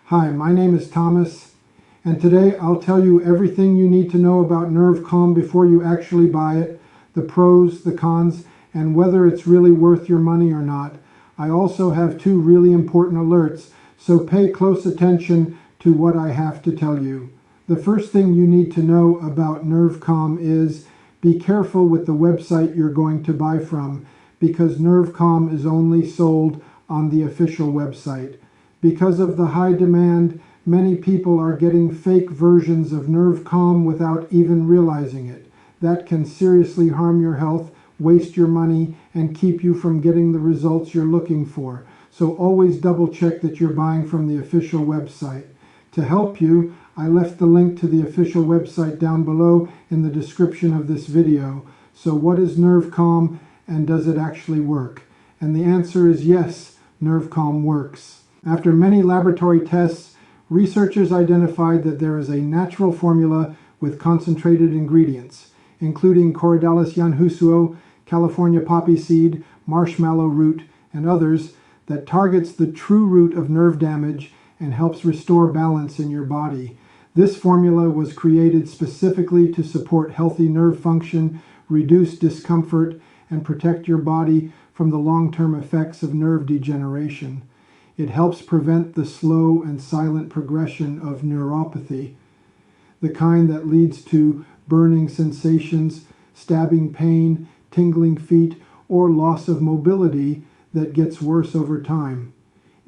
Hi, my name is Thomas, and today I'll tell you everything you need to know about NerveCalm before you actually buy it, the pros, the cons, and whether it's really worth your money or not. I also have two really important alerts, so pay close attention to what I have to tell you. The first thing you need to know about NerveCalm is be careful with the website you're going to buy from, because NerveCalm is only sold on the official website. Because of the high demand, many people are getting fake versions of NerveCalm without even realizing it. That can seriously harm your health, waste your money, and keep you from getting the results you're looking for. So always double check that you're buying from the official website. To help you, I left the link to the official website down below in the description of this video. So what is NerveCalm and does it actually work? And the answer is yes, NerveCalm works. After many laboratory tests, researchers identified that there is a natural formula with concentrated ingredients, including Corydalis janhusuo, California poppy seed, marshmallow root, and others, that targets the true root of nerve damage and helps restore balance in your body. This formula was created specifically to support healthy nerve function, reduce discomfort, and protect your body from the long-term effects of nerve degeneration. It helps prevent the slow and silent progression of neuropathy, the kind that leads to burning sensations, stabbing pain, tingling feet, or loss of mobility that gets worse over time.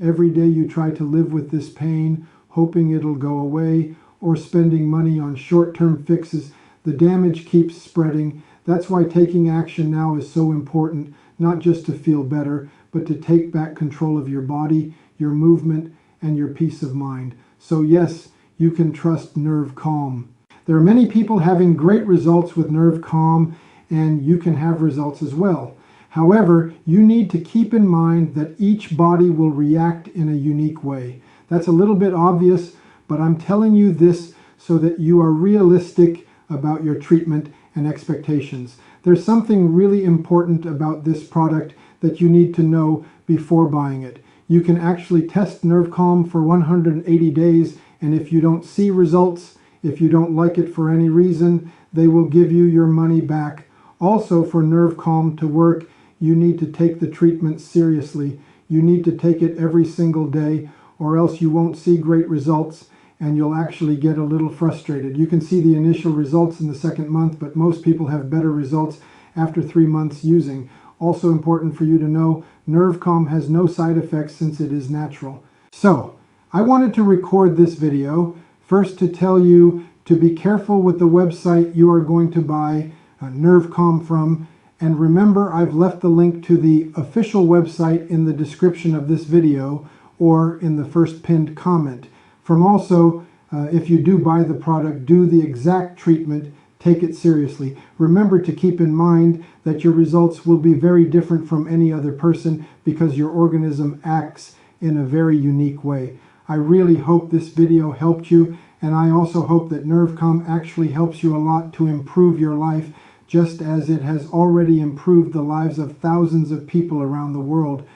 Every day you try to live with this pain, hoping it'll go away, or spending money on short-term fixes, the damage keeps spreading. That's why taking action now is so important, not just to feel better, but to take back control of your body, your movement, and your peace of mind. So yes, you can trust NerveCalm. There are many people having great results with NerveCalm, and you can have results as well. However, you need to keep in mind that each body will react in a unique way. That's a little bit obvious, but I'm telling you this so that you are realistic about your treatment and expectations. There's something really important about this product that you need to know before buying it. You can actually test NerveCalm for 180 days, and if you don't see results, if you don't like it for any reason, they will give you your money back. Also, for NerveCalm to work, you need to take the treatment seriously. You need to take it every single day, or else you won't see great results and you'll actually get a little frustrated. You can see the initial results in the second month, but most people have better results after 3 months using. Also important for you to know, NerveCalm has no side effects since it is natural. So, I wanted to record this video first to tell you to be careful with the website you are going to buy NerveCalm from. And remember, I've left the link to the official website in the description of this video or in the first pinned comment. From also, if you do buy the product, do the exact treatment, take it seriously. Remember to keep in mind that your results will be very different from any other person because your organism acts in a very unique way. I really hope this video helped you, and I also hope that NerveCalm actually helps you a lot to improve your life, just as it has already improved the lives of thousands of people around the world.